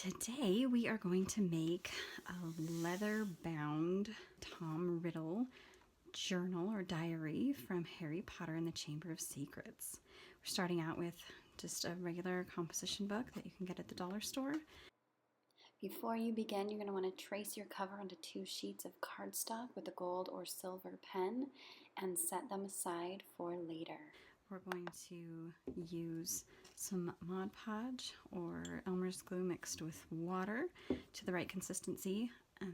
Today we are going to make a leather-bound Tom Riddle journal or diary from Harry Potter and the Chamber of Secrets. We're starting out with just a regular composition book that you can get at the dollar store. Before you begin, you're going to want to trace your cover onto 2 sheets of cardstock with a gold or silver pen and set them aside for later. We're going to use some Mod Podge or Elmer's glue mixed with water to the right consistency.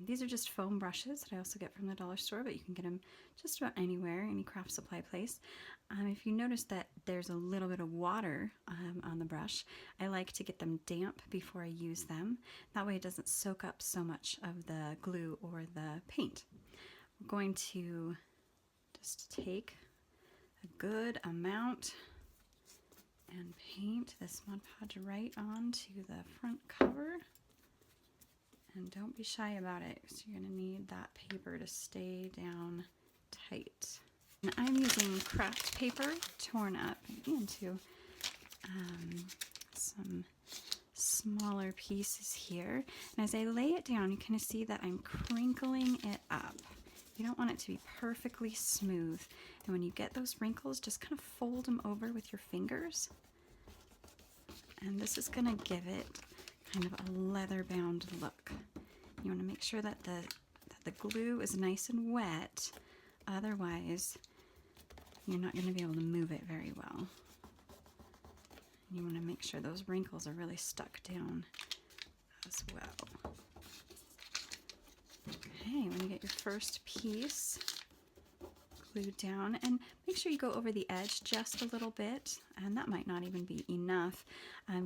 These are just foam brushes that I also get from the dollar store, but you can get them just about anywhere, any craft supply place. If you notice that there's a little bit of water on the brush, I like to get them damp before I use them. That way it doesn't soak up so much of the glue or the paint. We're going to just take a good amount and paint this Mod Podge right onto the front cover. And don't be shy about it, because you're going to need that paper to stay down tight. And I'm using craft paper torn up into some smaller pieces here. And as I lay it down, you kind of see that I'm crinkling it up. You don't want it to be perfectly smooth. And when you get those wrinkles, just kind of fold them over with your fingers. And this is going to give it kind of a leather-bound look. You want to make sure that the glue is nice and wet. Otherwise, you're not going to be able to move it very well. You want to make sure those wrinkles are really stuck down as well. Okay, when you get your first piece glued down, and make sure you go over the edge just a little bit, and that might not even be enough,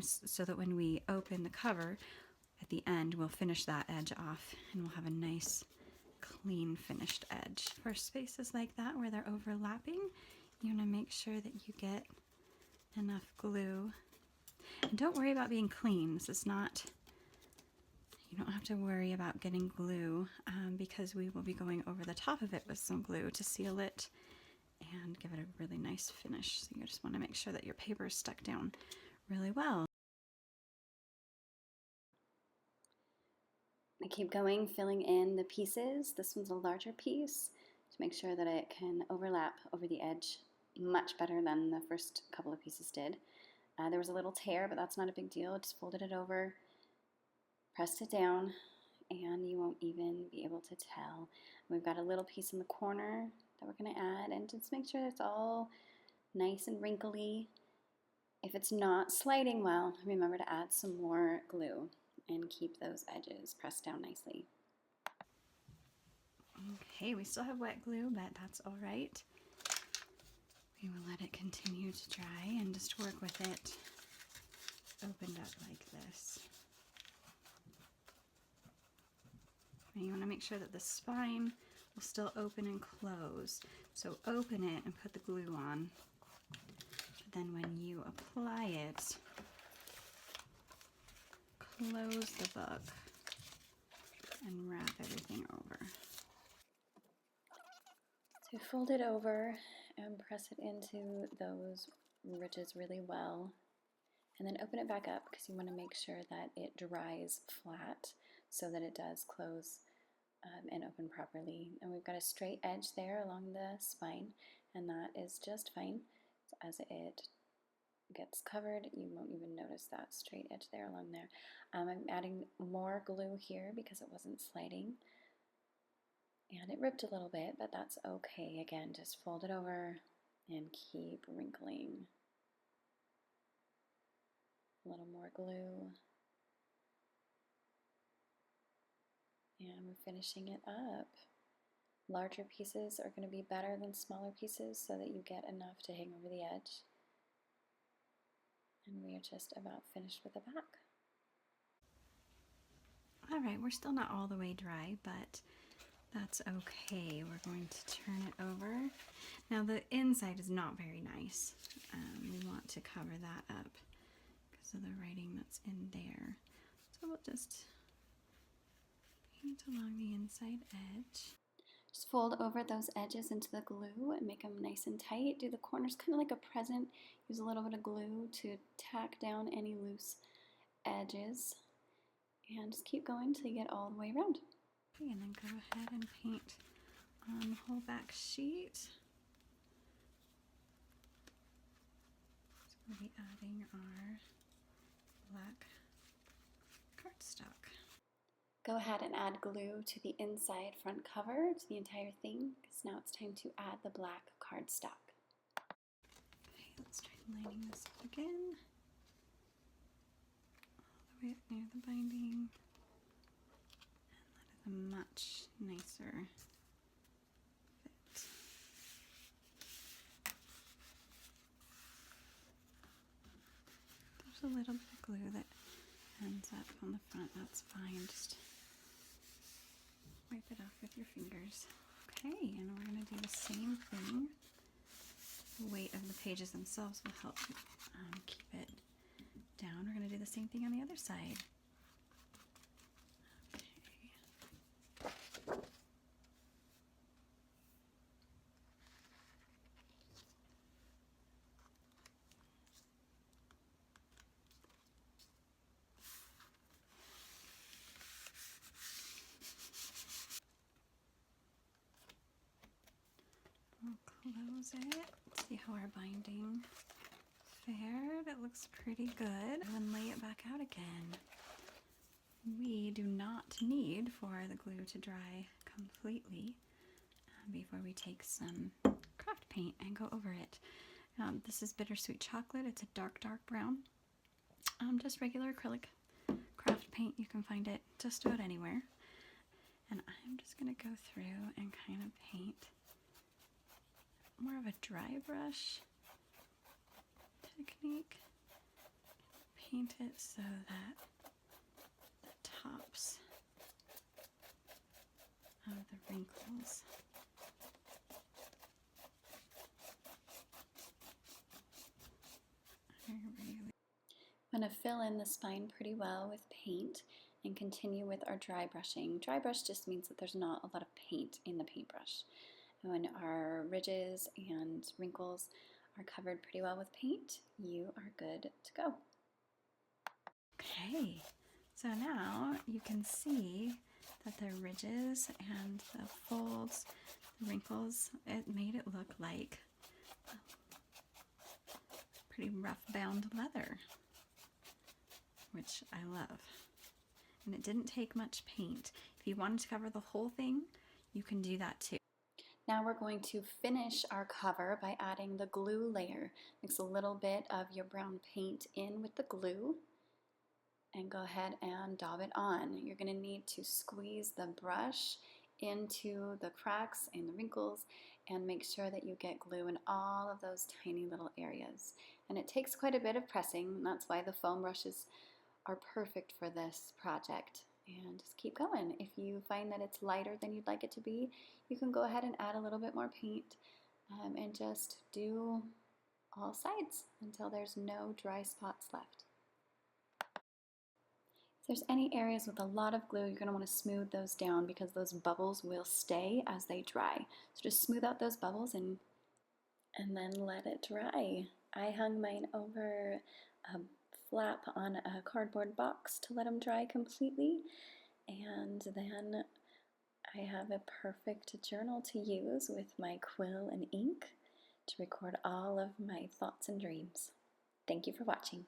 so that when we open the cover at the end, we'll finish that edge off and we'll have a nice clean finished edge. For spaces like that where they're overlapping, you want to make sure that you get enough glue. And don't worry about being clean. This is not, you don't have to worry about getting glue because we will be going over the top of it with some glue to seal it and give it a really nice finish. So you just want to make sure that your paper is stuck down really well. I keep going, filling in the pieces. This one's a larger piece to make sure that it can overlap over the edge much better than the first couple of pieces did. There was a little tear, but that's not a big deal. Just folded it over, pressed it down, and you won't even be able to tell. We've got a little piece in the corner that we're going to add, and just make sure it's all nice and wrinkly. If it's not sliding well, remember to add some more glue and keep those edges pressed down nicely. Okay, we still have wet glue, but that's all right. We will let it continue to dry and just work with it opened up like this. And you want to make sure that the spine will still open and close. So open it and put the glue on. But then when you apply it, close the book and wrap everything over. So fold it over and press it into those ridges really well. And then open it back up because you want to make sure that it dries flat so that it does close and open properly. And we've got a straight edge there along the spine, and that is just fine. So as it gets covered, you won't even notice that straight edge there along there. I'm adding more glue here because it wasn't sliding. And it ripped a little bit, but that's okay. Again, just fold it over and keep wrinkling. A little more glue. And we're finishing it up. Larger pieces are going to be better than smaller pieces so that you get enough to hang over the edge. And we are just about finished with the back. All right, we're still not all the way dry, but that's okay. We're going to turn it over. Now the inside is not very nice. We want to cover that up because of the writing that's in there. So we'll just paint along the inside edge. Just fold over those edges into the glue and make them nice and tight. Do the corners kind of like a present. Use a little bit of glue to tack down any loose edges. And just keep going till you get all the way around. Okay, and then go ahead and paint on the whole back sheet. So we'll be adding our black cardstock. Go ahead and add glue to the inside front cover, to the entire thing, because now it's time to add the black cardstock. Okay, let's try lining this up again. All the way up near the binding. And that is a much nicer fit. There's a little bit of glue that ends up on the front. That's fine. Just wipe it off with your fingers. Okay, and we're going to do the same thing. The weight of the pages themselves will help keep it down. We're going to do the same thing on the other side. Okay. We'll close it. See how our binding fared. It looks pretty good. And then lay it back out again. We do not need for the glue to dry completely before we take some craft paint and go over it. This is bittersweet chocolate. It's a dark brown. Just regular acrylic craft paint. You can find it just about anywhere. And I'm just going to go through and kind of paint more of a dry brush technique. Paint it so that the tops of the wrinkles are really... I'm going to fill in the spine pretty well with paint and continue with our dry brushing. Dry brush just means that there's not a lot of paint in the paintbrush. And when our ridges and wrinkles are covered pretty well with paint, you are good to go. Okay, so now you can see that the ridges and the folds, the wrinkles, it made it look like pretty rough bound leather, which I love. And it didn't take much paint. If you wanted to cover the whole thing, you can do that too. Now we're going to finish our cover by adding the glue layer. Mix a little bit of your brown paint in with the glue and go ahead and daub it on. You're going to need to squeeze the brush into the cracks and the wrinkles and make sure that you get glue in all of those tiny little areas. And it takes quite a bit of pressing, and that's why the foam brushes are perfect for this project. And just keep going. If you find that it's lighter than you'd like it to be, you can go ahead and add a little bit more paint and just do all sides until there's no dry spots left. If there's any areas with a lot of glue, you're going to want to smooth those down because those bubbles will stay as they dry. So just smooth out those bubbles and then let it dry. I hung mine over a flap on a cardboard box to let them dry completely, and then I have a perfect journal to use with my quill and ink to record all of my thoughts and dreams. Thank you for watching.